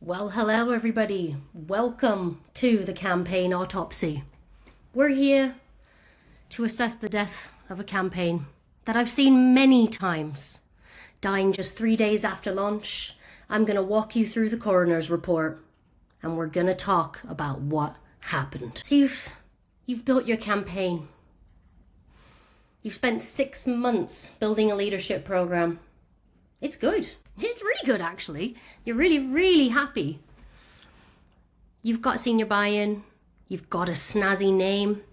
Well, hello everybody. Welcome to the Campaign Autopsy. We're here to assess the death of a campaign that I've seen many times. Dying just 3 days after launch, I'm going to walk you through the coroner's report and we're going to talk about what happened. So you've built your campaign. You've spent 6 months building a leadership program. It's good. It's really good, actually. You're really, really happy. You've got senior buy-in. You've got a snazzy name.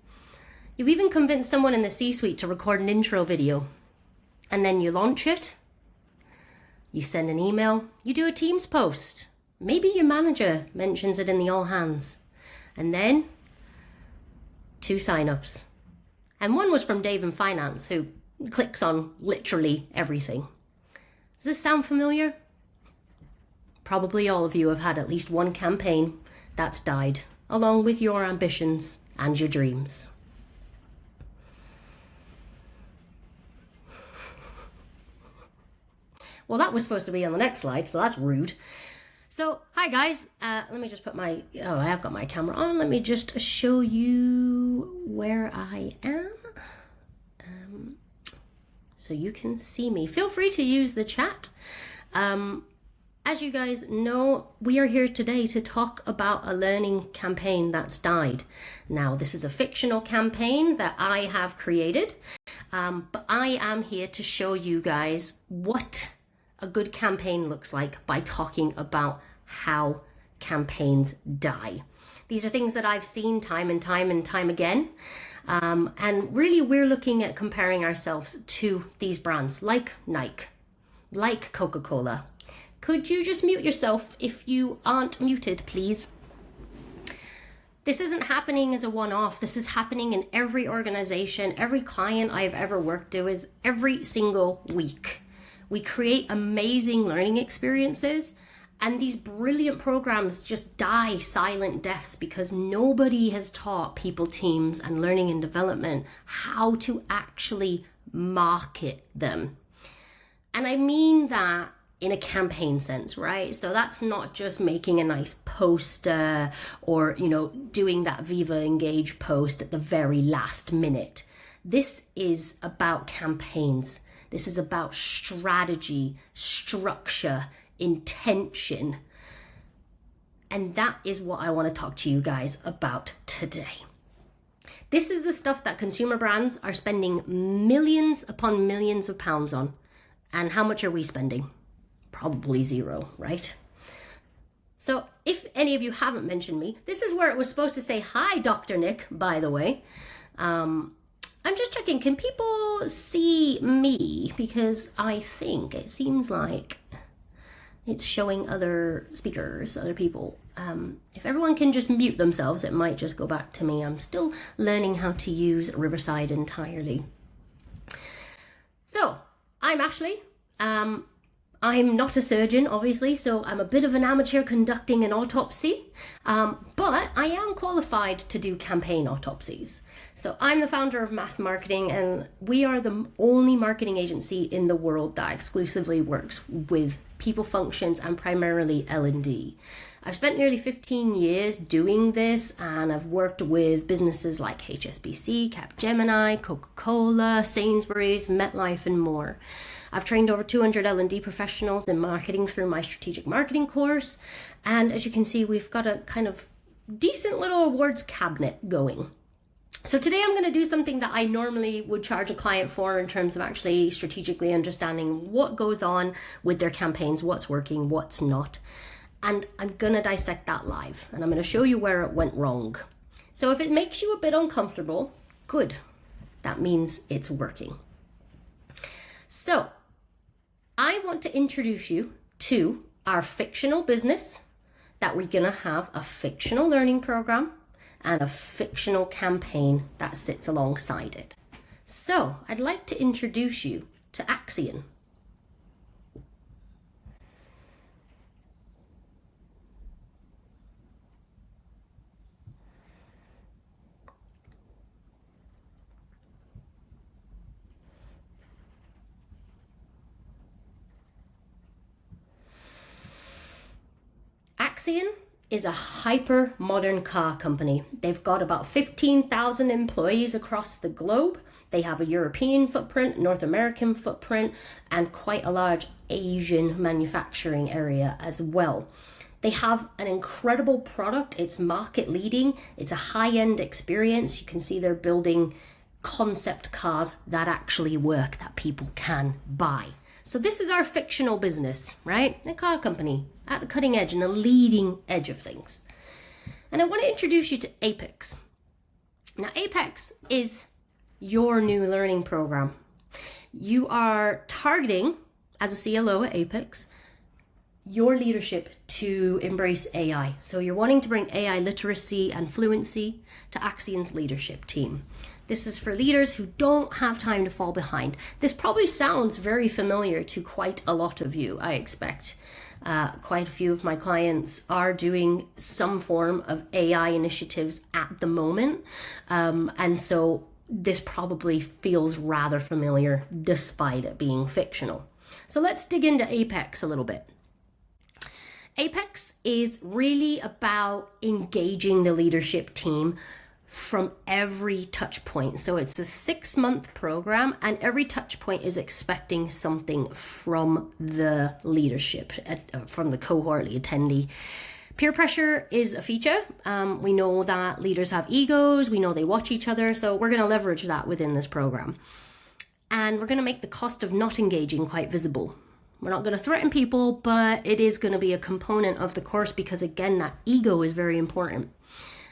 You've even convinced someone in the C-suite to record an intro video. And then you launch it. You send an email. You do a Teams post. Maybe your manager mentions it in the all hands. And then 2 sign-ups. And one was from Dave in Finance, who clicks on literally everything. Does this sound familiar? Probably all of you have had at least one campaign that's died, along with your ambitions and your dreams. Well, that was supposed to be on the next slide, so that's rude. So, hi guys, let me just put I have got my camera on. Let me just show you where I am. So you can see me. Feel free to use the chat. As you guys know, we are here today to talk about a learning campaign that's died. Now, this is a fictional campaign that I have created, but I am here to show you guys what a good campaign looks like by talking about how campaigns die. These are things that I've seen time and time again. And really we're looking at comparing ourselves to these brands like Nike, like Coca-Cola. Could you just mute yourself if you aren't muted, please? This isn't happening as a one-off. This is happening in every organization, every client I've ever worked with, every single week. We create amazing learning experiences, and these brilliant programs just die silent deaths because nobody has taught people, teams, and learning and development how to actually market them. And I mean that in a campaign sense, right? So that's not just making a nice poster or, doing that Viva Engage post at the very last minute. This is about campaigns. This is about strategy, structure, intention. And that is what I want to talk to you guys about today. This is the stuff that consumer brands are spending millions upon millions of pounds on. And how much are we spending? Probably zero, right? So if any of you haven't mentioned me, this is where it was supposed to say, hi, Dr. Nick, by the way. I'm just checking, can people see me? Because I think it seems like it's showing other speakers, other people. If everyone can just mute themselves, it might just go back to me. I'm still learning how to use Riverside entirely. So, I'm Ashley. I'm not a surgeon, obviously, so I'm a bit of an amateur conducting an autopsy, but I am qualified to do campaign autopsies. So I'm the founder of Mass Marketing, and we are the only marketing agency in the world that exclusively works with people functions and primarily L&D. I've spent nearly 15 years doing this, and I've worked with businesses like HSBC, Capgemini, Coca-Cola, Sainsbury's, MetLife, and more. I've trained over 200 L&D professionals in marketing through my strategic marketing course. And as you can see, we've got a kind of decent little awards cabinet going. So today I'm going to do something that I normally would charge a client for in terms of actually strategically understanding what goes on with their campaigns, what's working, what's not. And I'm going to dissect that live, and I'm going to show you where it went wrong. So if it makes you a bit uncomfortable, good. That means it's working. So I want to introduce you to our fictional business, that we're going to have a fictional learning program and a fictional campaign that sits alongside it. So I'd like to introduce you to Axion. Axion is a hyper modern car company. They've got about 15,000 employees across the globe. They have a European footprint, North American footprint, and quite a large Asian manufacturing area as well. They have an incredible product. It's market leading. It's a high-end experience. You can see they're building concept cars that actually work, that people can buy. So this is our fictional business, right? A car company at the cutting edge and the leading edge of things. And I want to introduce you to Apex. Now, Apex is your new learning program. You are targeting, as a CLO at Apex, your leadership to embrace AI. So you're wanting to bring AI literacy and fluency to Axion's leadership team. This is for leaders who don't have time to fall behind. This probably sounds very familiar to quite a lot of you, I expect. Quite a few of my clients are doing some form of AI initiatives at the moment. And so this probably feels rather familiar despite it being fictional. So let's dig into Apex a little bit. Apex is really about engaging the leadership team from every touch point. So it's a 6-month program, and every touch point is expecting something from the leadership, from the cohort, the attendee. Peer pressure is a feature. We know that leaders have egos. We know they watch each other. So we're going to leverage that within this program. And we're going to make the cost of not engaging quite visible. We're not going to threaten people, but it is going to be a component of the course because, again, that ego is very important.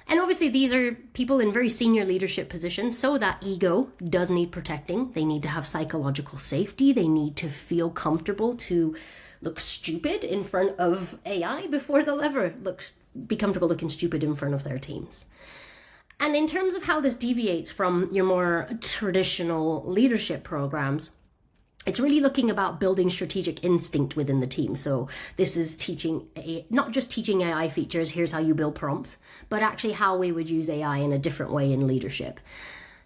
And obviously, these are people in very senior leadership positions, so that ego does need protecting. They need to have psychological safety. They need to feel comfortable to look stupid in front of AI before they'll ever be comfortable looking stupid in front of their teams. And in terms of how this deviates from your more traditional leadership programs, it's really looking about building strategic instinct within the team. So this is teaching, not just teaching AI features, here's how you build prompts, but actually how we would use AI in a different way in leadership.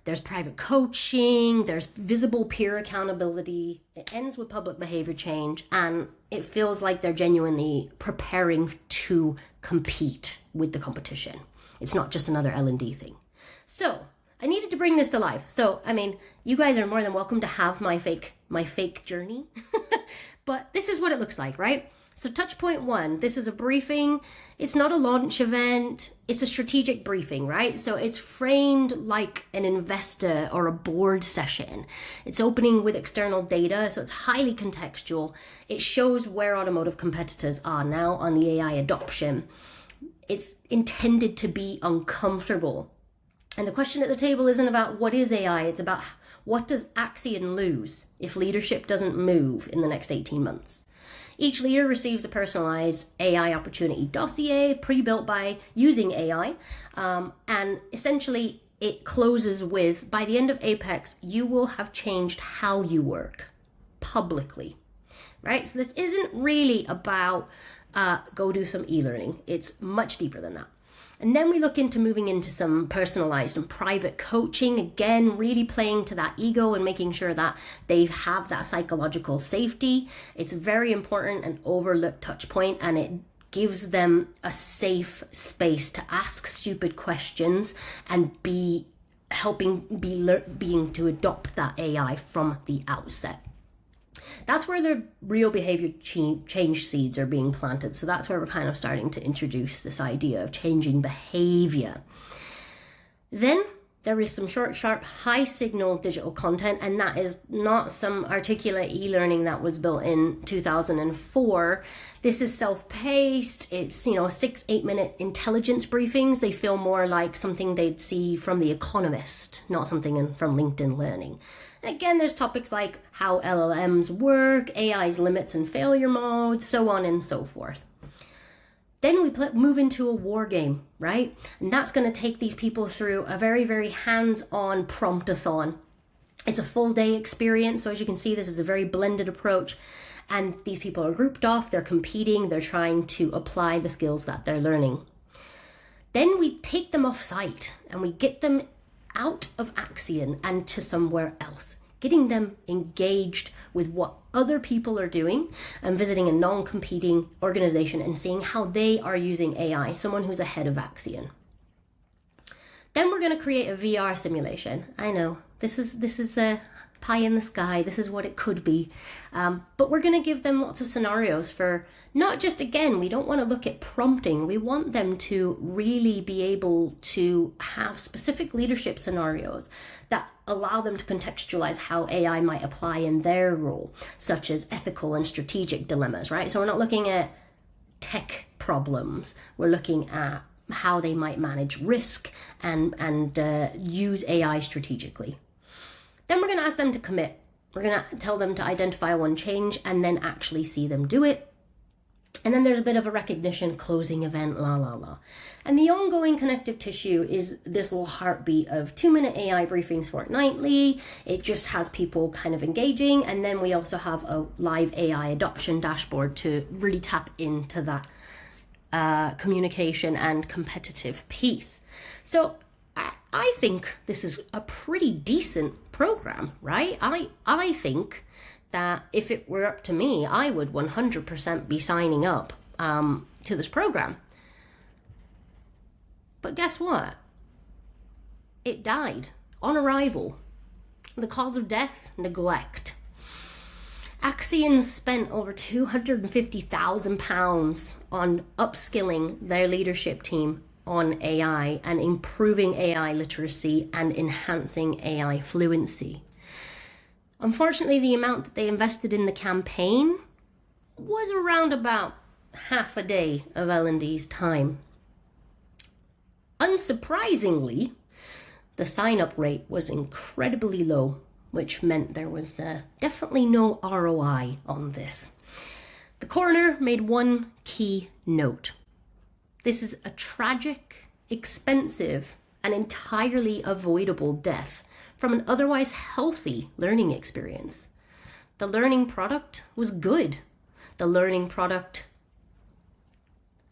There's private coaching, there's visible peer accountability, it ends with public behavior change, and it feels like they're genuinely preparing to compete with the competition. It's not just another L&D thing. So I needed to bring this to life. So, I mean, you guys are more than welcome to have my fake journey, but this is what it looks like, right? So touch point 1, this is a briefing. It's not a launch event. It's a strategic briefing, right? So it's framed like an investor or a board session. It's opening with external data, so it's highly contextual. It shows where automotive competitors are now on the AI adoption. It's intended to be uncomfortable. And the question at the table isn't about what is AI, it's about what does Axion lose if leadership doesn't move in the next 18 months. Each leader receives a personalized AI opportunity dossier pre-built by using AI. And essentially it closes with, by the end of Apex, you will have changed how you work publicly, right? So this isn't really about go do some e-learning. It's much deeper than that. And then we look into moving into some personalized and private coaching, again, really playing to that ego and making sure that they have that psychological safety. It's very important and overlooked touch point, and it gives them a safe space to ask stupid questions and being to adopt that AI from the outset. That's where the real behavior change seeds are being planted. So that's where we're kind of starting to introduce this idea of changing behavior. Then there is some short, sharp, high signal digital content, and that is not some articulate e-learning that was built in 2004. This is self-paced. It's, 6-8 minute intelligence briefings. They feel more like something they'd see from The Economist, not something from LinkedIn Learning. Again, there's topics like how LLMs work, AI's limits and failure modes, so on and so forth. Then we move into a war game, right? And that's going to take these people through a very, very hands-on promptathon. It's a full day experience. So as you can see, this is a very blended approach. And these people are grouped off, they're competing, they're trying to apply the skills that they're learning. Then we take them off site and we get them out of Axion and to somewhere else. getting them engaged with what other people are doing and visiting a non-competing organization and seeing how they are using AI, someone who's ahead of Axion. Then we're going to create a VR simulation. I know, this is a pie in the sky. This is what it could be. But we're going to give them lots of scenarios for not just, again, we don't want to look at prompting. We want them to really be able to have specific leadership scenarios that allow them to contextualize how AI might apply in their role, such as ethical and strategic dilemmas, right? So we're not looking at tech problems. We're looking at how they might manage risk and use AI strategically. Then we're going to ask them to commit. We're going to tell them to identify one change and then actually see them do it. And then there's a bit of a recognition, closing event, la, la, la. And the ongoing connective tissue is this little heartbeat of 2-minute AI briefings fortnightly. It just has people kind of engaging. And then we also have a live AI adoption dashboard to really tap into that communication and competitive piece. So I think this is a pretty decent program, right? I think that if it were up to me, I would 100% be signing up to this program. But guess what? It died on arrival. The cause of death, neglect. Axion spent over £250,000 on upskilling their leadership team on AI and improving AI literacy and enhancing AI fluency. Unfortunately, the amount that they invested in the campaign was around about half a day of L&D's time. Unsurprisingly, the sign-up rate was incredibly low, which meant there was definitely no ROI on this. The coroner made one key note. This is a tragic, expensive, and entirely avoidable death from an otherwise healthy learning experience. The learning product was good. The learning product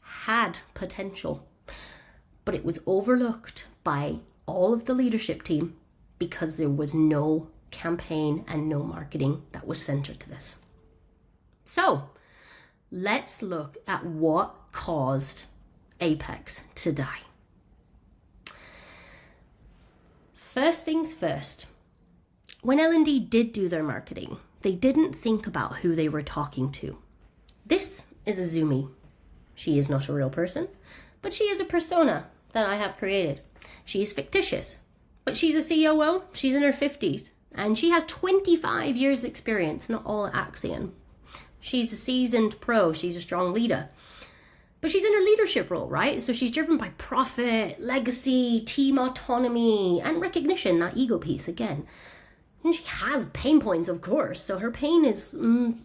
had potential, but it was overlooked by all of the leadership team because there was no campaign and no marketing that was centered to this. So let's look at what caused Apex to die. First things first, when L&D did do their marketing, they didn't think about who they were talking to. This is Azumi. She is not a real person, but she is a persona that I have created. She is fictitious, but she's a COO, she's in her 50s, and she has 25 years experience, not all at Axion. She's a seasoned pro, she's a strong leader. But she's in her leadership role, right? So she's driven by profit, legacy, team autonomy, and recognition, that ego piece again. And she has pain points, of course. So her pain is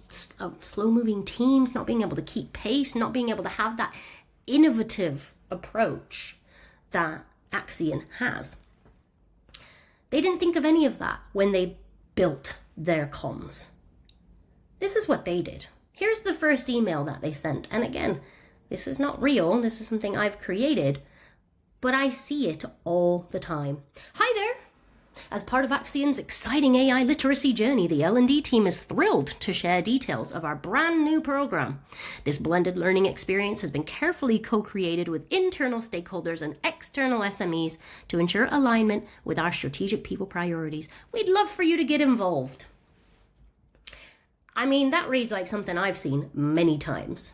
slow-moving teams, not being able to keep pace, not being able to have that innovative approach that Axion has. They didn't think of any of that when they built their comms. This is what they did. Here's the first email that they sent. And again, this is not real. This is something I've created, but I see it all the time. Hi there. As part of Axion's exciting AI literacy journey, the L&D team is thrilled to share details of our brand new program. This blended learning experience has been carefully co-created with internal stakeholders and external SMEs to ensure alignment with our strategic people priorities. We'd love for you to get involved. I mean, that reads like something I've seen many times.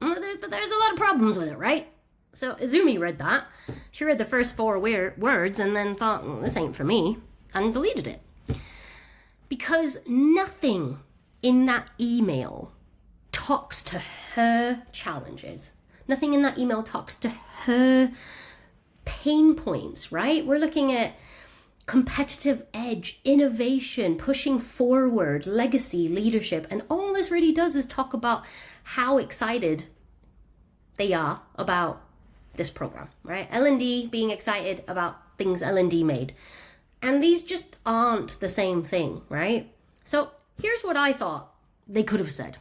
There's a lot of problems with it, right? So Azumi read that. She read the first 4 words and then thought, this ain't for me, and deleted it. Because nothing in that email talks to her challenges. Nothing in that email talks to her pain points, right? We're looking at competitive edge, innovation, pushing forward, legacy, leadership, and all this really does is talk about how excited they are about this program, right? L&D being excited about things L&D made. And these just aren't the same thing, right? So here's what I thought they could have said.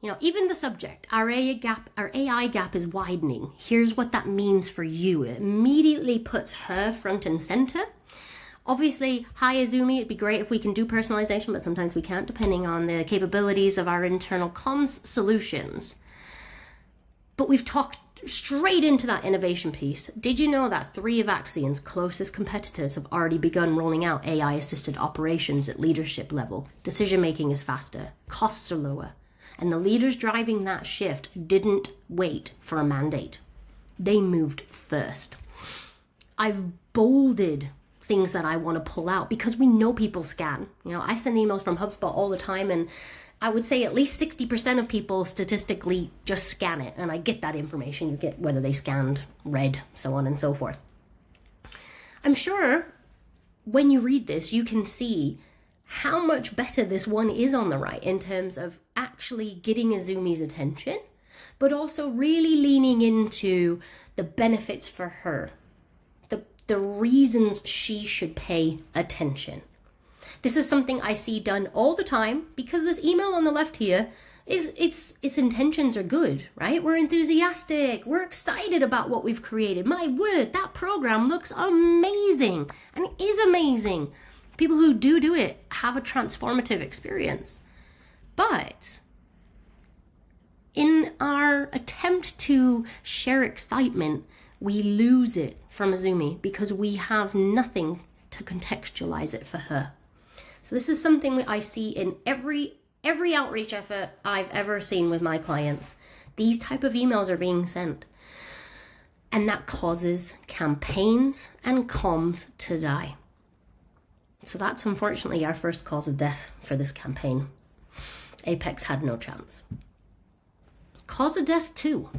You know, even the subject, our AI gap is widening. Here's what that means for you. It immediately puts her front and center Obviously, hi Azumi, it'd be great if we can do personalization, but sometimes we can't, depending on the capabilities of our internal comms solutions. But we've talked straight into that innovation piece. Did you know that 3 of Axion's closest competitors have already begun rolling out AI-assisted operations at leadership level? Decision-making is faster, costs are lower, and the leaders driving that shift didn't wait for a mandate. They moved first. I've bolded things that I want to pull out because we know people scan. You know, I send emails from HubSpot all the time, and I would say at least 60% of people statistically just scan it, and I get that information. You get whether they scanned, read, so on and so forth. I'm sure when you read this, you can see how much better this one is on the right in terms of actually getting Azumi's attention, but also really leaning into the benefits for her, the reasons she should pay attention. This is something I see done all the time because this email on the left here is its intentions are good, right? We're enthusiastic, we're excited about what we've created. My word, that program looks amazing, and it is amazing. People who do it have a transformative experience. But in our attempt to share excitement, we lose it from Azumi because we have nothing to contextualize it for her. So this is something that I see in every outreach effort I've ever seen with my clients. These type of emails are being sent. And that causes campaigns and comms to die. So that's unfortunately our first cause of death for this campaign. Apex had no chance. Cause of death 2.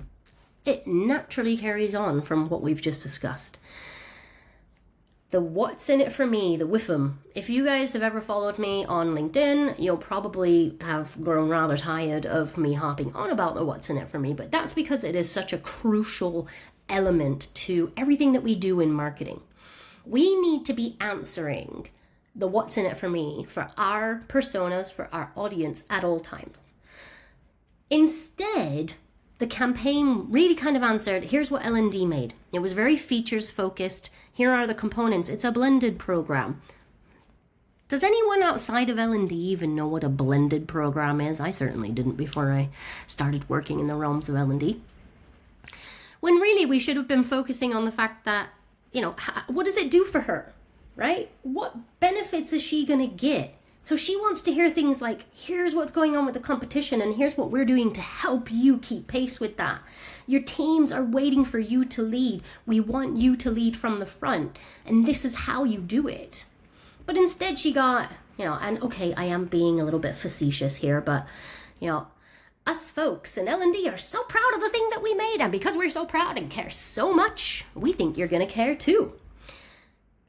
It naturally carries on from what we've just discussed. The what's in it for me, the WIFM. If you guys have ever followed me on LinkedIn, you'll probably have grown rather tired of me harping on about the what's in it for me, but that's because it is such a crucial element to everything that we do in marketing. We need to be answering the what's in it for me for our personas, for our audience at all times. Instead, the campaign really kind of answered, here's what L&D made. It was very features focused. Here are the components. It's a blended program. Does anyone outside of L&D even know what a blended program is? I certainly didn't before I started working in the realms of L&D. When really we should have been focusing on the fact that, you know, what does it do for her, right? What benefits is she going to get? So she wants to hear things like, here's what's going on with the competition and here's what we're doing to help you keep pace with that. Your teams are waiting for you to lead. We want you to lead from the front, and this is how you do it. But instead she got, you know, and okay, I am being a little bit facetious here, but, you know, us folks in L&D are so proud of the thing that we made, and because we're so proud and care so much, we think you're going to care too.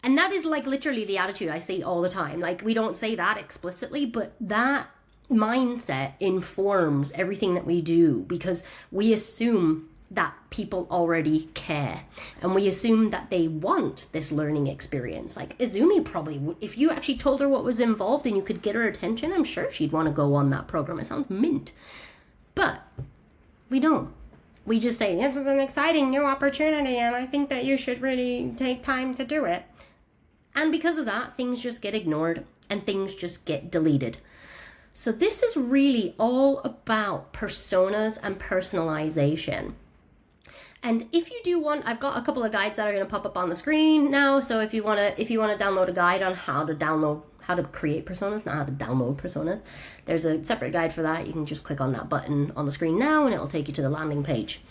And that is like literally the attitude I see all the time. Like, we don't say that explicitly, but that mindset informs everything that we do because we assume that people already care and we assume that they want this learning experience. Like Azumi probably would, if you actually told her what was involved and you could get her attention, I'm sure she'd want to go on that program. It sounds mint. But we don't. We just say, this is an exciting new opportunity and I think that you should really take time to do it. And because of that, things just get ignored and things just get deleted. So this is really all about personas and personalization. And if you do want, I've got a couple of guides that are going to pop up on the screen now. So if you want to download a guide on how to create personas, not how to download personas, there's a separate guide for that. You can just click on that button on the screen now and it'll take you to the landing page.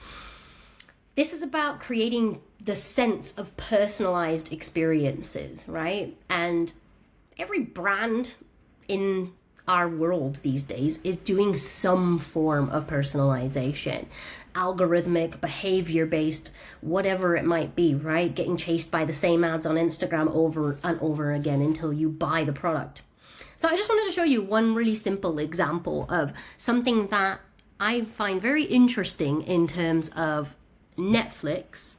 This is about creating the sense of personalized experiences, right? And every brand in our world these days is doing some form of personalization, algorithmic, behavior-based, whatever it might be, right? Getting chased by the same ads on Instagram over and over again until you buy the product. So I just wanted to show you one really simple example of something that I find very interesting in terms of Netflix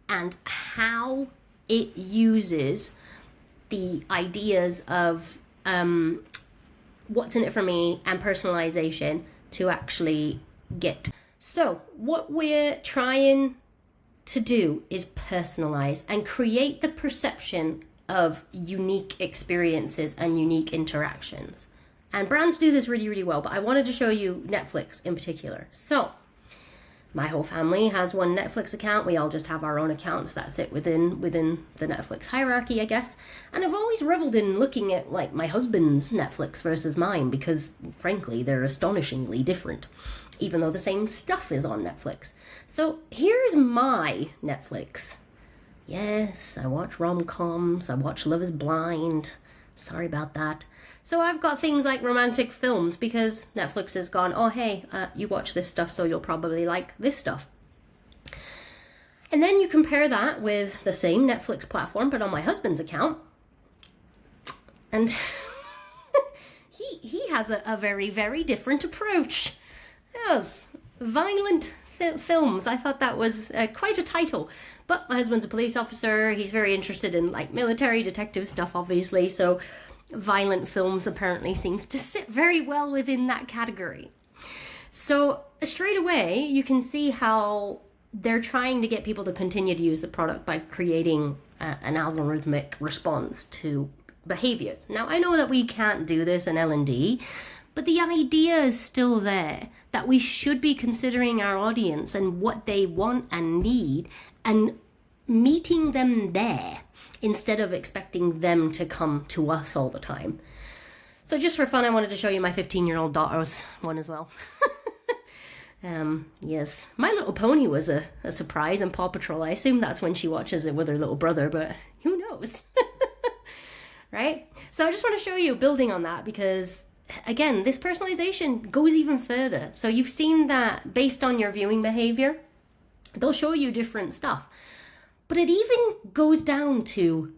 and how it uses the ideas of what's in it for me and personalization to actually get. So what we're trying to do is personalize and create the perception of unique experiences and unique interactions. And brands do this really, really well, but I wanted to show you Netflix in particular. So my whole family has one Netflix account. We all just have our own accounts that sit within the Netflix hierarchy, I guess. And I've always reveled in looking at like my husband's Netflix versus mine because, frankly, they're astonishingly different, even though the same stuff is on Netflix. So here's my Netflix. Yes, I watch rom-coms. I watch Love is Blind. Sorry about that. So I've got things like romantic films because Netflix has gone, oh, hey, you watch this stuff, so you'll probably like this stuff. And then you compare that with the same Netflix platform, but on my husband's account. And he has a very, very different approach. Yes, violent films. I thought that was quite a title. But my husband's a police officer. He's very interested in like military detective stuff, obviously. So violent films apparently seems to sit very well within that category. So straight away, you can see how they're trying to get people to continue to use the product by creating an algorithmic response to behaviors. Now, I know that we can't do this in L&D, but the idea is still there, that we should be considering our audience and what they want and need and meeting them there instead of expecting them to come to us all the time. So just for fun, I wanted to show you my 15-year-old daughter's one as well. Yes, My Little Pony was a surprise, and Paw Patrol, I assume that's when she watches it with her little brother, but who knows? Right? So I just want to show you building on that because, again, this personalization goes even further. So you've seen that based on your viewing behavior, they'll show you different stuff. But it even goes down to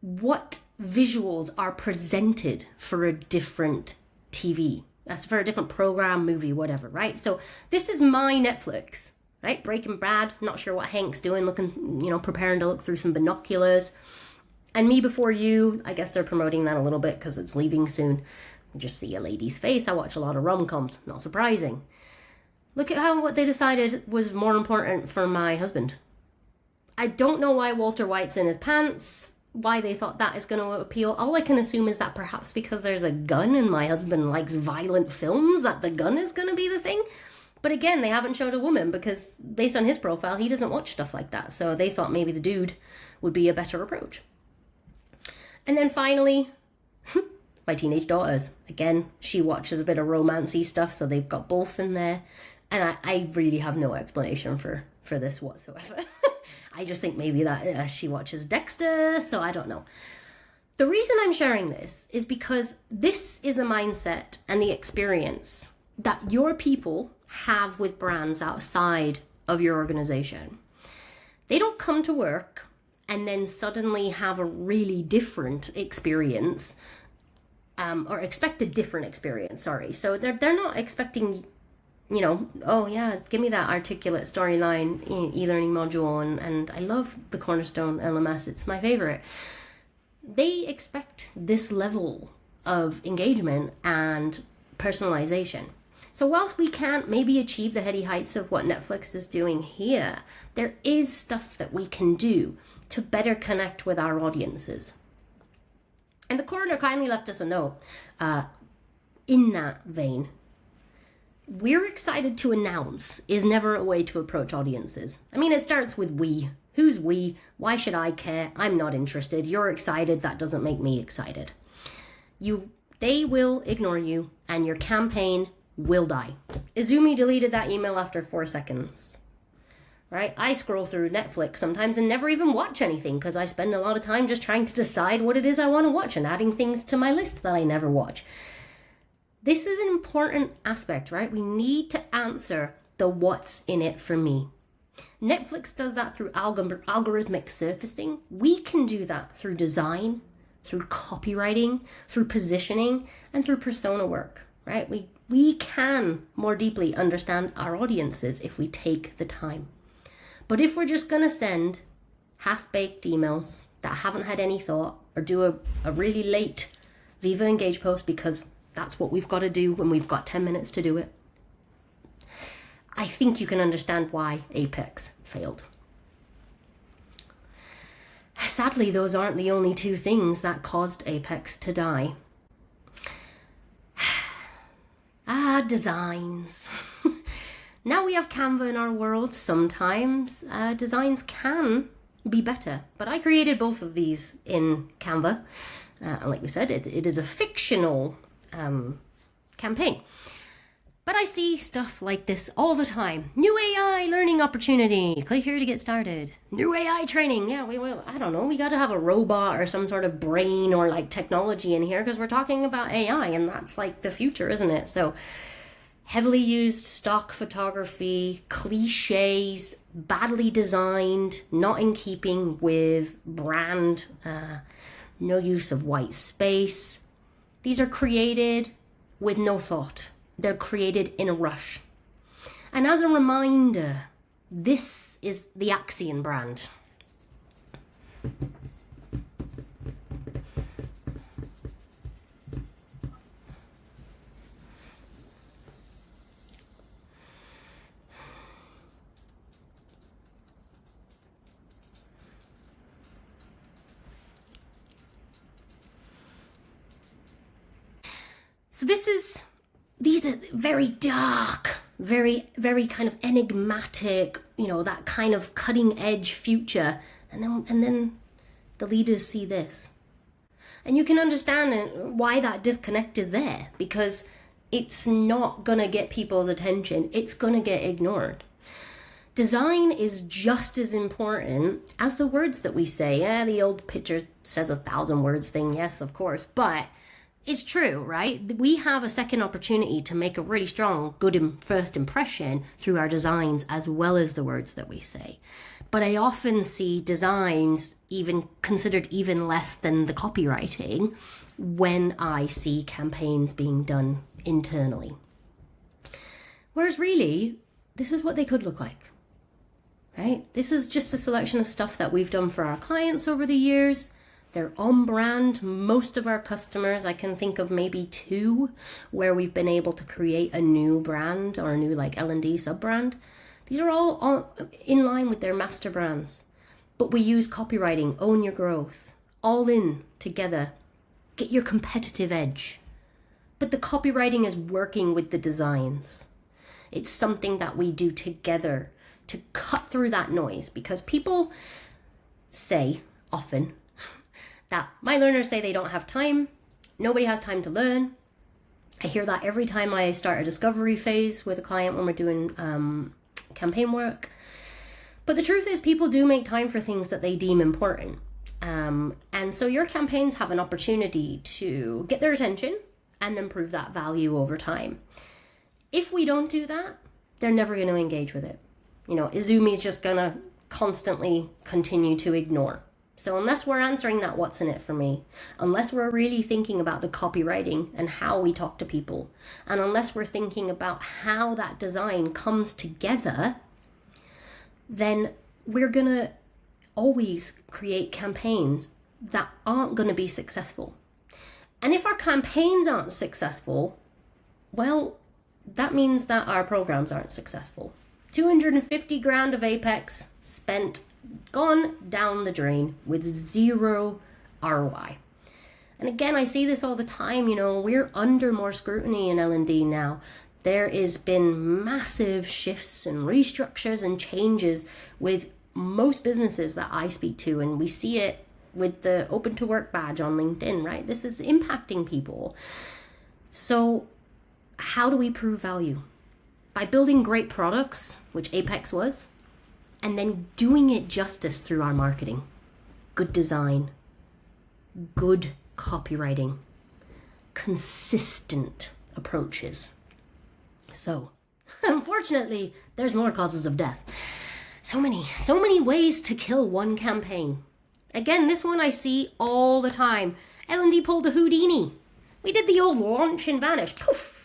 what visuals are presented for a different TV. That's for a different program, movie, whatever, right? So this is my Netflix, right? Breaking Bad, not sure what Hank's doing, looking, preparing to look through some binoculars. And Me Before You, I guess they're promoting that a little bit because it's leaving soon. You just see a lady's face. I watch a lot of rom-coms, not surprising. Look at what they decided was more important for my husband. I don't know why Walter White's in his pants, why they thought that is going to appeal. All I can assume is that perhaps because there's a gun and my husband likes violent films, that the gun is going to be the thing. But again, they haven't showed a woman because based on his profile, he doesn't watch stuff like that. So they thought maybe the dude would be a better approach. And then finally, my teenage daughters. Again, she watches a bit of romancy stuff, so they've got both in there. And I really have no explanation for this whatsoever. I just think maybe that she watches Dexter, so I don't know. The reason I'm sharing this is because this is the mindset and the experience that your people have with brands outside of your organization. They don't come to work and then suddenly have a really different experience, or expect a different experience, sorry. So they're not expecting, oh yeah, give me that articulate storyline e-learning module, and I love the Cornerstone LMS, it's my favorite. They expect this level of engagement and personalization. So whilst we can't maybe achieve the heady heights of what Netflix is doing here, there is stuff that we can do to better connect with our audiences. And the coroner kindly left us a note in that vein. We're excited to announce is never a way to approach audiences. I mean, it starts with we. Who's we? Why should I care? I'm not interested. You're excited. That doesn't make me excited. They will ignore you and your campaign will die. Izumi deleted that email after 4 seconds. Right? I scroll through Netflix sometimes and never even watch anything because I spend a lot of time just trying to decide what it is I want to watch and adding things to my list that I never watch. This is an important aspect, right? We need to answer the what's in it for me. Netflix does that through algorithmic surfacing. We can do that through design, through copywriting, through positioning, and through persona work, right? We can more deeply understand our audiences if we take the time. But if we're just going to send half-baked emails that haven't had any thought, or do a really late Viva Engage post because that's what we've got to do when we've got 10 minutes to do it, I think you can understand why Apex failed. sadly, those aren't the only two things that caused Apex to die. Designs. Now we have Canva in our world. Sometimes designs can be better, but I created both of these in Canva. And like we said, it is a fictional campaign. But I see stuff like this all the time. New AI learning opportunity. Click here to get started. New AI training. Yeah, I don't know. We got to have a robot or some sort of brain or like technology in here because we're talking about AI and that's like the future, isn't it? So heavily used stock photography, cliches, badly designed, not in keeping with brand, no use of white space. These are created with no thought. They're created in a rush. And as a reminder, this is the Axion brand. So these are very dark, very, very kind of enigmatic, that kind of cutting edge future. And then the leaders see this. And you can understand why that disconnect is there, because it's not going to get people's attention. It's going to get ignored. Design is just as important as the words that we say. Yeah, the old picture says 1,000 words thing. Yes, of course. But it's true, right? We have a second opportunity to make a really strong, good first impression through our designs as well as the words that we say. But I often see designs even considered even less than the copywriting when I see campaigns being done internally. Whereas really, this is what they could look like, right? This is just a selection of stuff that we've done for our clients over the years. They're on brand. Most of our customers, I can think of maybe 2 where we've been able to create a new brand or a new like L&D sub-brand. These are all in line with their master brands. But we use copywriting, own your growth, all in together. Get your competitive edge. But the copywriting is working with the designs. It's something that we do together to cut through that noise, because people say often that my learners say they don't have time. Nobody has time to learn. I hear that every time I start a discovery phase with a client when we're doing campaign work. But the truth is, people do make time for things that they deem important. And so your campaigns have an opportunity to get their attention and then prove that value over time. If we don't do that, they're never going to engage with it. Izumi's just going to constantly continue to ignore. So unless we're answering that what's in it for me, unless we're really thinking about the copywriting and how we talk to people, and unless we're thinking about how that design comes together, then we're going to always create campaigns that aren't going to be successful. And if our campaigns aren't successful, well, that means that our programs aren't successful. 250 grand of Apex spent, gone down the drain with 0 ROI. And again, I see this all the time. We're under more scrutiny in L&D now. There has been massive shifts and restructures and changes with most businesses that I speak to, and we see it with the open to work badge on LinkedIn, right? This is impacting people. So how do we prove value? By building great products, which Apex was, and then doing it justice through our marketing. Good design, good copywriting, consistent approaches. So, unfortunately, there's more causes of death. So many ways to kill one campaign. Again, this one I see all the time. L&D pulled a Houdini. We did the old launch and vanish. Poof!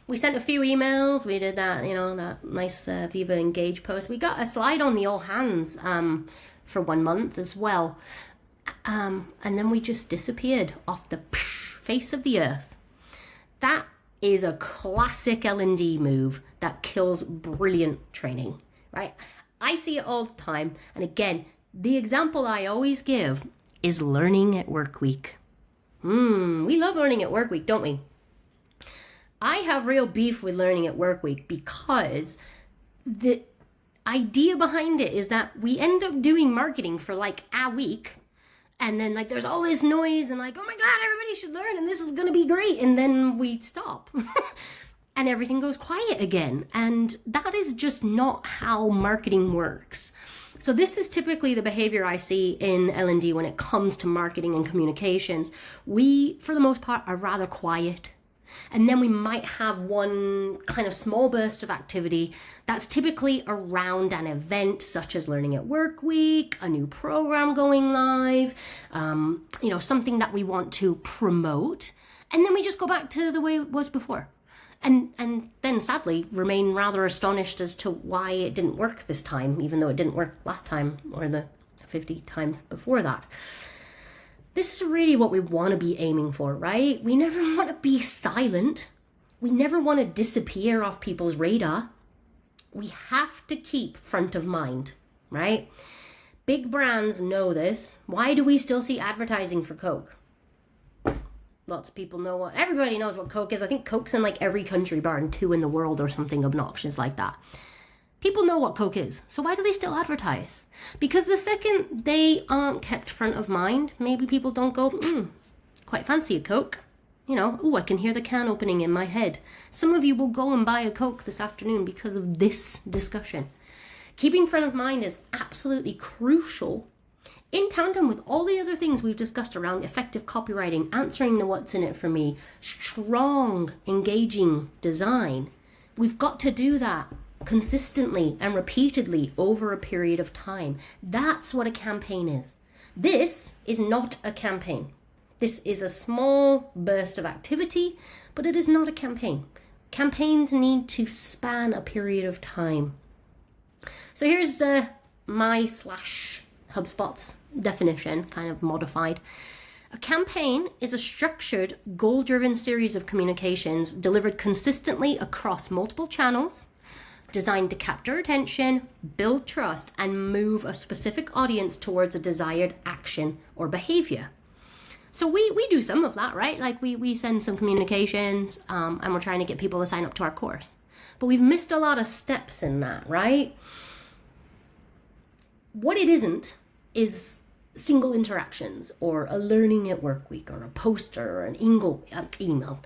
We sent a few emails. We did that, that nice Viva Engage post. We got a slide on the all hands for 1 month as well. And then we just disappeared off the face of the earth. That is a classic L&D move that kills brilliant training, right? I see it all the time. And again, The example I always give is learning at work week. We love learning at work week, don't we? I have real beef with learning at work week because the idea behind it is that we end up doing marketing for like a week, and then like there's all this noise and like, oh my God, everybody should learn and this is going to be great. And then we stop and everything goes quiet again. And that is just not how marketing works. So this is typically the behavior I see in L&D when it comes to marketing and communications. We, for the most part, are rather quiet. And then we might have one kind of small burst of activity that's typically around an event such as Learning at Work Week, a new program going live, something that we want to promote. And then we just go back to the way it was before. And then sadly remain rather astonished as to why it didn't work this time, even though it didn't work last time or the 50 times before that. This is really what we want to be aiming for, right? We never want to be silent. We never want to disappear off people's radar. We have to keep front of mind, right? Big brands know this. Why do we still see advertising for Coke? Lots of people know everybody knows what Coke is. I think Coke's in like every country bar and 2 in the world or something obnoxious like that. People know what Coke is. So why do they still advertise? Because the second they aren't kept front of mind, maybe people don't go, quite fancy a Coke. I can hear the can opening in my head. Some of you will go and buy a Coke this afternoon because of this discussion. Keeping front of mind is absolutely crucial in tandem with all the other things we've discussed around effective copywriting, answering the what's in it for me, strong, engaging design. We've got to do that consistently and repeatedly over a period of time. That's what a campaign is. This is not a campaign. This is a small burst of activity, but it is not a campaign. Campaigns need to span a period of time. So here's my/HubSpot's definition, kind of modified. A campaign is a structured, goal-driven series of communications delivered consistently across multiple channels, designed to capture attention, build trust, and move a specific audience towards a desired action or behavior. So we do some of that, right? Like we send some communications and we're trying to get people to sign up to our course. But we've missed a lot of steps in that, right? What it isn't is single interactions or a learning at work week or a poster or an email.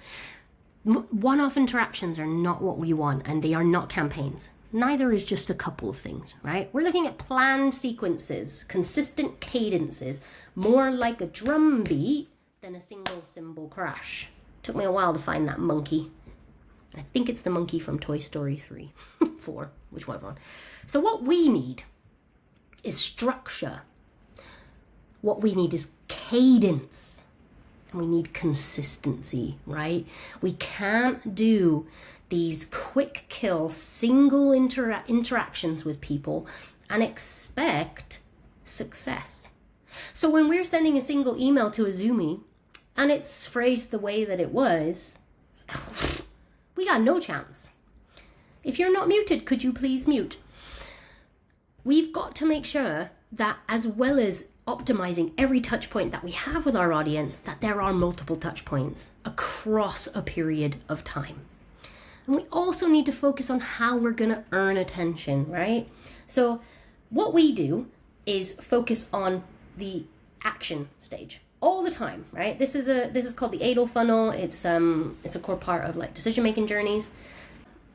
One-off interactions are not what we want, and they are not campaigns. Neither is just a couple of things, right? We're looking at planned sequences, consistent cadences, more like a drum beat than a single cymbal crash. Took me a while to find that monkey. I think it's the monkey from Toy Story 3, 4, which one? So what we need is structure. What we need is cadence. And we need consistency, right? We can't do these quick kill single interactions with people and expect success. So when we're sending a single email to a Zoomie and it's phrased the way that it was, we got no chance. If you're not muted, could you please mute? We've got to make sure that, as well as optimizing every touch point that we have with our audience, that there are multiple touch points across a period of time. And we also need to focus on how we're going to earn attention, right? So what we do is focus on the action stage all the time, right? This is called the ADL funnel. It's a core part of like decision-making journeys.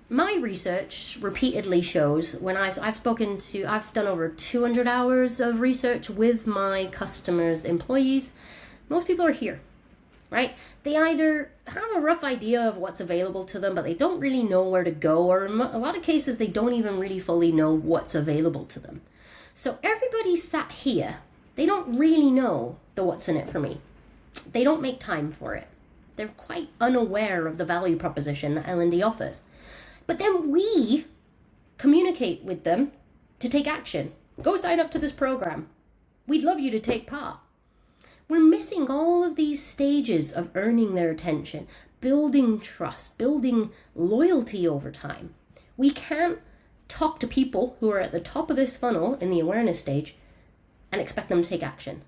My research repeatedly shows when I've done over 200 hours of research with my customers' employees. Most people are here, right? They either have a rough idea of what's available to them, but they don't really know where to go, or in a lot of cases, they don't even really fully know what's available to them. So everybody sat here, they don't really know the what's in it for me. They don't make time for it. They're quite unaware of the value proposition that L&D offers. But then we communicate with them to take action. Go sign up to this program. We'd love you to take part. We're missing all of these stages of earning their attention, building trust, building loyalty over time. We can't talk to people who are at the top of this funnel in the awareness stage and expect them to take action.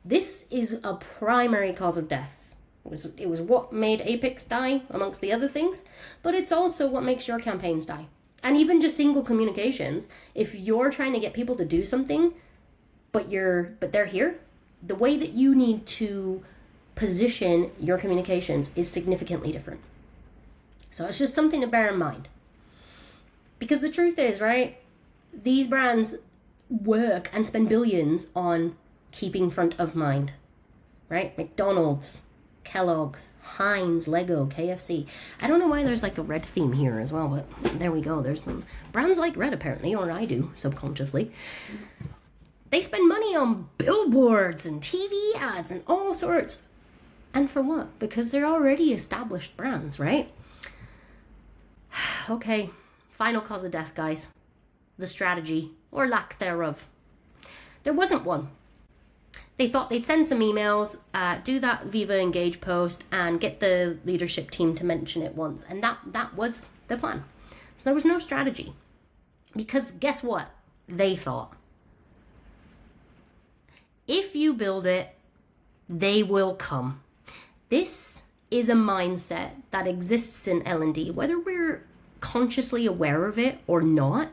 This is a primary cause of death. It was what made Apex die, amongst the other things, but it's also what makes your campaigns die. And even just single communications, if you're trying to get people to do something, but they're here, the way that you need to position your communications is significantly different. So it's just something to bear in mind. Because the truth is, right, these brands work and spend billions on keeping front of mind, right? McDonald's, Kellogg's, Heinz, Lego, KFC. I don't know why there's like a red theme here as well, but there we go. There's some brands like red apparently, or I do subconsciously. They spend money on billboards and TV ads and all sorts. And for what? Because they're already established brands, right? Okay, final cause of death, guys. The strategy, or lack thereof. There wasn't one. They thought they'd send some emails, do that Viva Engage post, and get the leadership team to mention it once. And that was the plan. So there was no strategy. Because guess what? They thought, if you build it, they will come. This is a mindset that exists in L&D, whether we're consciously aware of it or not.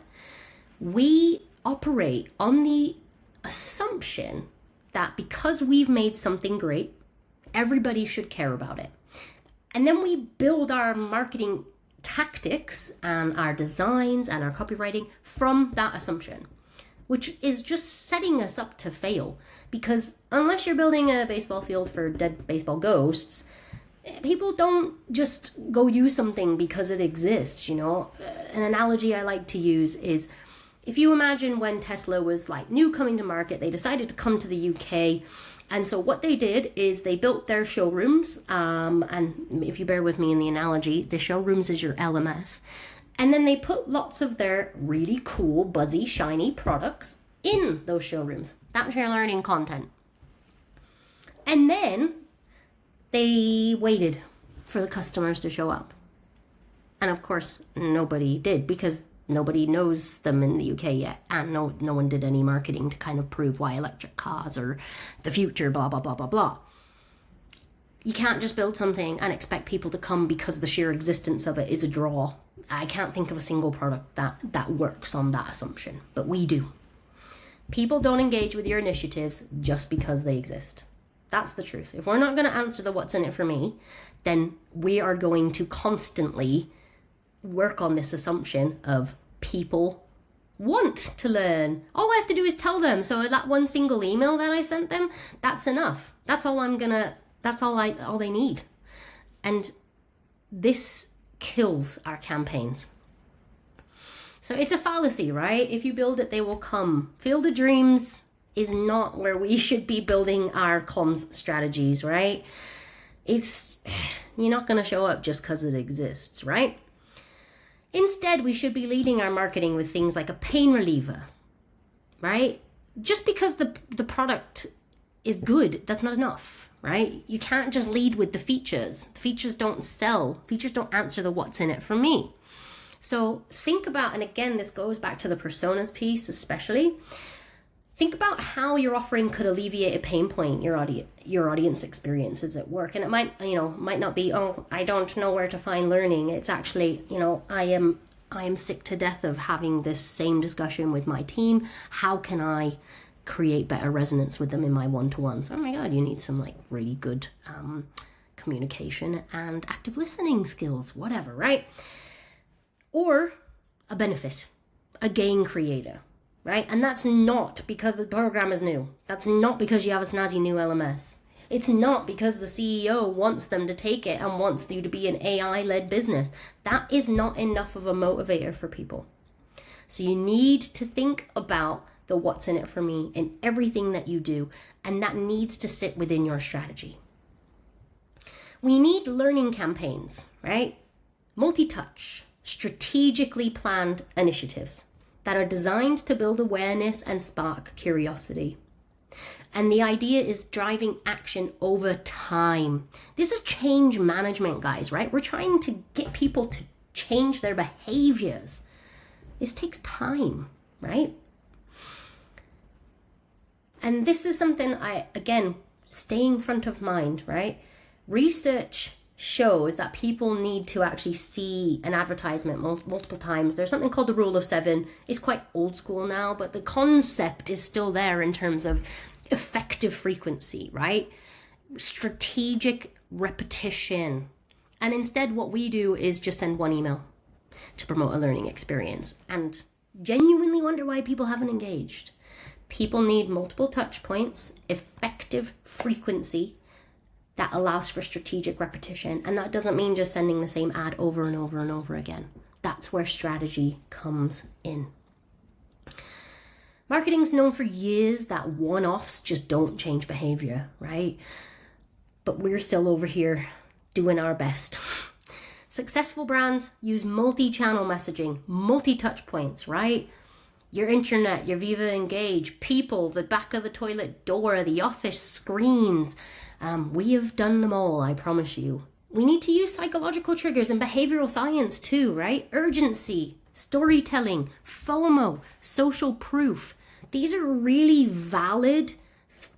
We operate on the assumption that because we've made something great, everybody should care about it. And then we build our marketing tactics and our designs and our copywriting from that assumption, which is just setting us up to fail. Because unless you're building a baseball field for dead baseball ghosts, people don't just go use something because it exists, you know. An analogy I like to use is, if you imagine when Tesla was like new coming to market, they decided to come to the UK. And so what they did is they built their showrooms. And if you bear with me in the analogy, the showrooms is your LMS. And then they put lots of their really cool, buzzy, shiny products in those showrooms. That's your learning content. And then they waited for the customers to show up. And of course, nobody did, because nobody knows them in the UK yet. And no one did any marketing to kind of prove why electric cars are the future, blah, blah, blah, blah, blah. You can't just build something and expect people to come because the sheer existence of it is a draw. I can't think of a single product that works on that assumption, but we do. People don't engage with your initiatives just because they exist. That's the truth. If we're not going to answer the what's in it for me, then we are going to constantly work on this assumption of people want to learn. All I have to do is tell them. So that one single email that I sent them, that's enough. That's all all they need. And this kills our campaigns. So it's a fallacy, right? If you build it, they will come. Field of Dreams is not where we should be building our comms strategies, right? You're not going to show up just because it exists, right? Instead, we should be leading our marketing with things like a pain reliever, right? Just because the product is good, that's not enough, right? You can't just lead with the features. The features don't sell. Features don't answer the what's in it for me. So think about, and again, this goes back to the personas piece especially, think about how your offering could alleviate a pain point your audience experiences at work. And it might not be, oh, I don't know where to find learning. It's actually, I am sick to death of having this same discussion with my team. How can I create better resonance with them in my one-to-ones? Oh my God, you need some like really good communication and active listening skills, whatever, right? Or a benefit, a gain creator, right? And that's not because the program is new. That's not because you have a snazzy new LMS. It's not because the CEO wants them to take it and wants you to be an AI-led business. That is not enough of a motivator for people. So you need to think about the what's in it for me in everything that you do, and that needs to sit within your strategy. We need learning campaigns, right? Multi-touch, strategically planned initiatives that are designed to build awareness and spark curiosity. And the idea is driving action over time. This is change management, guys, right? We're trying to get people to change their behaviors. This takes time, right? And this is something again, staying front of mind, right? Research shows that people need to actually see an advertisement multiple times. There's something called the rule of 7. It's quite old school now, but the concept is still there in terms of effective frequency, right? Strategic repetition. And instead what we do is just send one email to promote a learning experience and genuinely wonder why people haven't engaged. People need multiple touch points, effective frequency that allows for strategic repetition. And that doesn't mean just sending the same ad over and over and over again. That's where strategy comes in. Marketing's known for years that one-offs just don't change behavior, right? But we're still over here doing our best. Successful brands use multi-channel messaging, multi-touch points, right? Your internet, your Viva Engage, people, the back of the toilet door, the office screens. We have done them all, I promise you. We need to use psychological triggers and behavioral science too, right? Urgency, storytelling, FOMO, social proof. These are really valid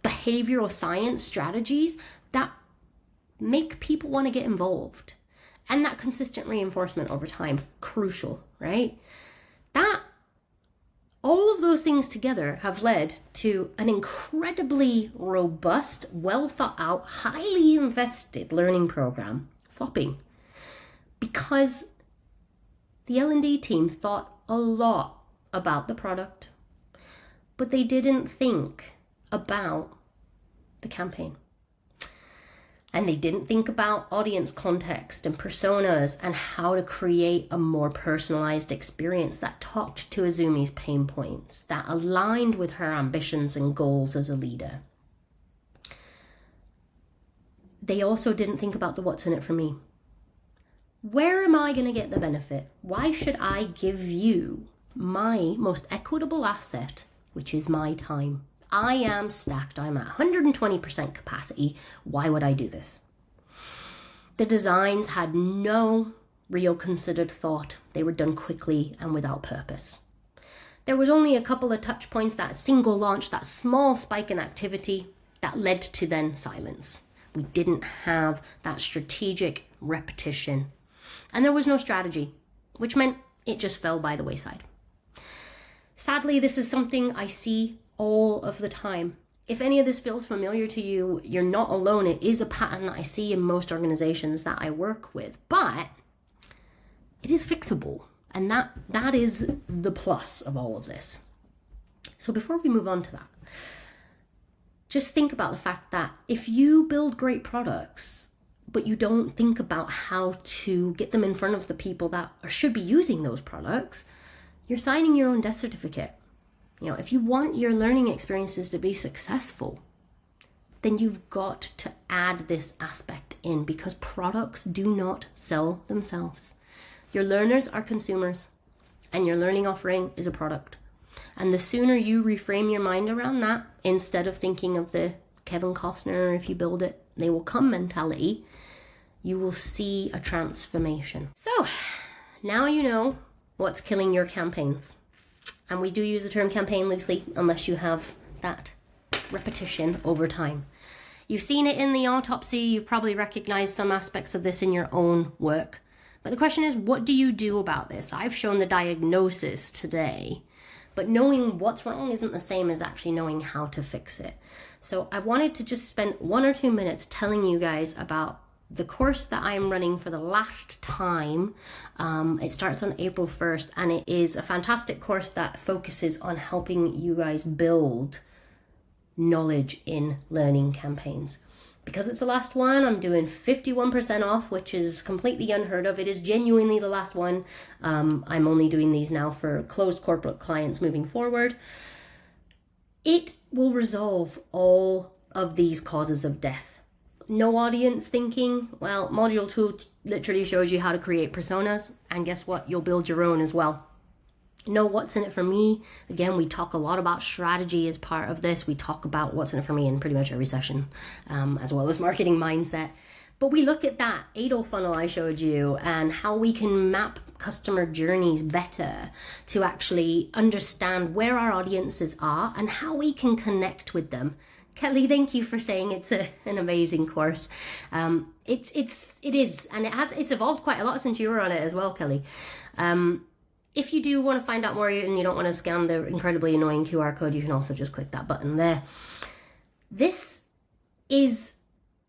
behavioral science strategies that make people want to get involved. And that consistent reinforcement over time, crucial, right? All of those things together have led to an incredibly robust, well thought out, highly invested learning program flopping. Because the L&D team thought a lot about the product, but they didn't think about the campaign. And they didn't think about audience context and personas and how to create a more personalized experience that talked to Azumi's pain points, that aligned with her ambitions and goals as a leader. They also didn't think about the what's in it for me. Where am I going to get the benefit? Why should I give you my most equitable asset, which is my time? I am stacked. I'm at 120% capacity. Why would I do this? The designs had no real considered thought. They were done quickly and without purpose. There was only a couple of touch points, that single launch, that small spike in activity that led to then silence. We didn't have that strategic repetition. And there was no strategy, which meant it just fell by the wayside. Sadly, this is something I see all of the time. If any of this feels familiar to you, you're not alone. It is a pattern that I see in most organizations that I work with, but it is fixable. And that is the plus of all of this. So before we move on to that, just think about the fact that if you build great products, but you don't think about how to get them in front of the people that should be using those products, you're signing your own death certificate. You know, if you want your learning experiences to be successful, then you've got to add this aspect in, because products do not sell themselves. Your learners are consumers, and your learning offering is a product. And the sooner you reframe your mind around that, instead of thinking of the Kevin Costner, if you build it, they will come mentality, you will see a transformation. So now you know what's killing your campaigns. And we do use the term campaign loosely unless you have that repetition over time. You've seen it in the autopsy. You've probably recognized some aspects of this in your own work. But the question is, what do you do about this? I've shown the diagnosis today, but knowing what's wrong isn't the same as actually knowing how to fix it. So I wanted to just spend 1 or 2 minutes telling you guys about the course that I'm running for the last time. It starts on April 1st, and it is a fantastic course that focuses on helping you guys build knowledge in learning campaigns. Because it's the last one, I'm doing 51% off, which is completely unheard of. It is genuinely the last one. I'm only doing these now for closed corporate clients moving forward. It will resolve all of these causes of death. No audience thinking. Well, module 2 literally shows you how to create personas, and guess what? You'll build your own as well. Know what's in it for me. Again, we talk a lot about strategy as part of this. We talk about what's in it for me in pretty much every session, as well as marketing mindset. But we look at that ADO funnel I showed you and how we can map customer journeys better to actually understand where our audiences are and how we can connect with them. Kelly, thank you for saying it's an amazing course. It is, and it's evolved quite a lot since you were on it as well, Kelly. If you do want to find out more and you don't want to scan the incredibly annoying QR code, you can also just click that button there. This is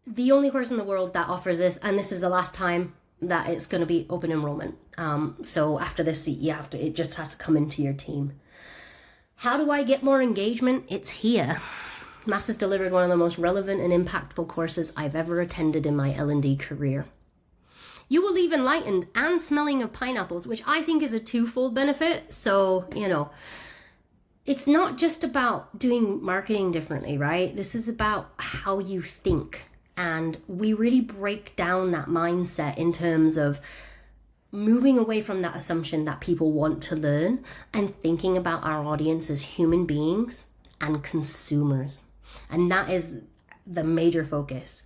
the only course in the world that offers this, and this is the last time that it's going to be open enrollment. So after this, it just has to come into your team. How do I get more engagement? It's here. Mass has delivered one of the most relevant and impactful courses I've ever attended in my L&D career. You will leave enlightened and smelling of pineapples, which I think is a twofold benefit. So, it's not just about doing marketing differently, right? This is about how you think. And we really break down that mindset in terms of moving away from that assumption that people want to learn and thinking about our audience as human beings and consumers. And that is the major focus.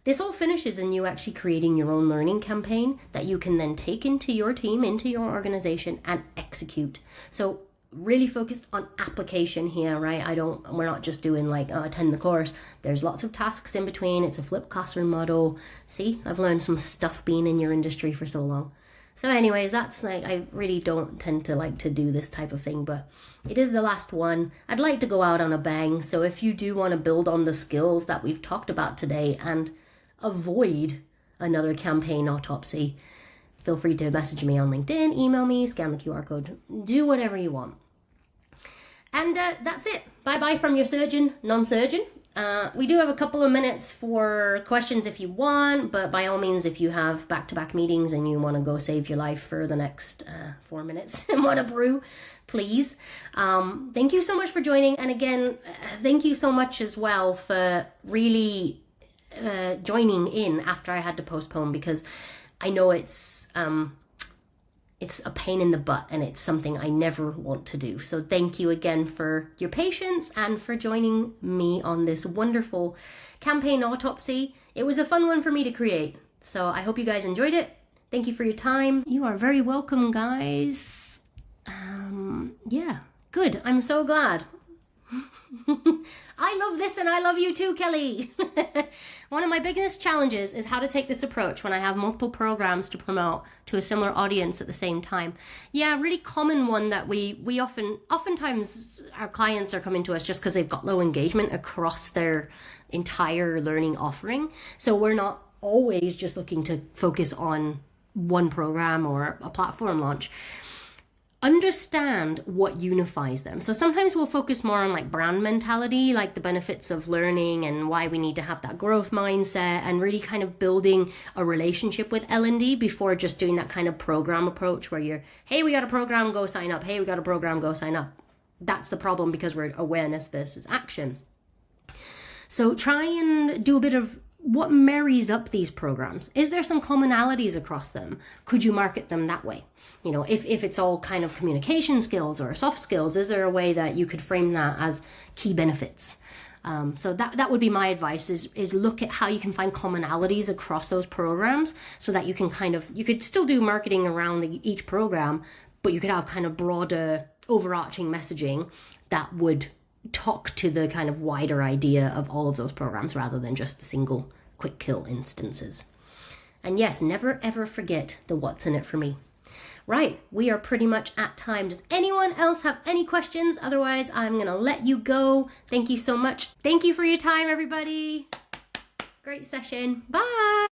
This all finishes in you actually creating your own learning campaign that you can then take into your team, into your organization, and execute. So really focused on application here, right? We're not just doing attend the course. There's lots of tasks in between. It's a flipped classroom model. See, I've learned some stuff being in your industry for so long. So anyways, that's I really don't tend to like to do this type of thing, but it is the last one. I'd like to go out on a bang. So if you do want to build on the skills that we've talked about today and avoid another campaign autopsy, feel free to message me on LinkedIn, email me, scan the QR code, do whatever you want. And that's it. Bye-bye from your surgeon, non-surgeon. We do have a couple of minutes for questions if you want, but by all means, if you have back-to-back meetings and you want to go save your life for the next 4 minutes and want to brew, please. Thank you so much for joining. And again, thank you so much as well for really joining in after I had to postpone, because I know it's a pain in the butt and it's something I never want to do. So thank you again for your patience and for joining me on this wonderful campaign autopsy. It was a fun one for me to create. So I hope you guys enjoyed it. Thank you for your time. You are very welcome, guys. Yeah, good. I'm so glad. I love this and I love you too, Kelly. One of my biggest challenges is how to take this approach when I have multiple programs to promote to a similar audience at the same time. Yeah, really common one that we oftentimes our clients are coming to us just because they've got low engagement across their entire learning offering. So we're not always just looking to focus on one program or a platform launch. Understand what unifies them. So sometimes we'll focus more on brand mentality, like the benefits of learning and why we need to have that growth mindset and really kind of building a relationship with L&D before just doing that kind of program approach where you're, hey, we got a program, go sign up. Hey, we got a program, go sign up. That's the problem because we're awareness versus action. So try and do a bit of what marries up these programs. Is there some commonalities across them? Could you market them that way? If it's all kind of communication skills or soft skills, is there a way that you could frame that as key benefits? So that would be my advice is look at how you can find commonalities across those programs so that you can you could still do marketing around each program, but you could have kind of broader overarching messaging that would talk to the kind of wider idea of all of those programs rather than just the single quick kill instances. And yes, never ever forget the what's in it for me. Right, we are pretty much at time. Does anyone else have any questions? Otherwise, I'm going to let you go. Thank you so much. Thank you for your time, everybody. Great session. Bye.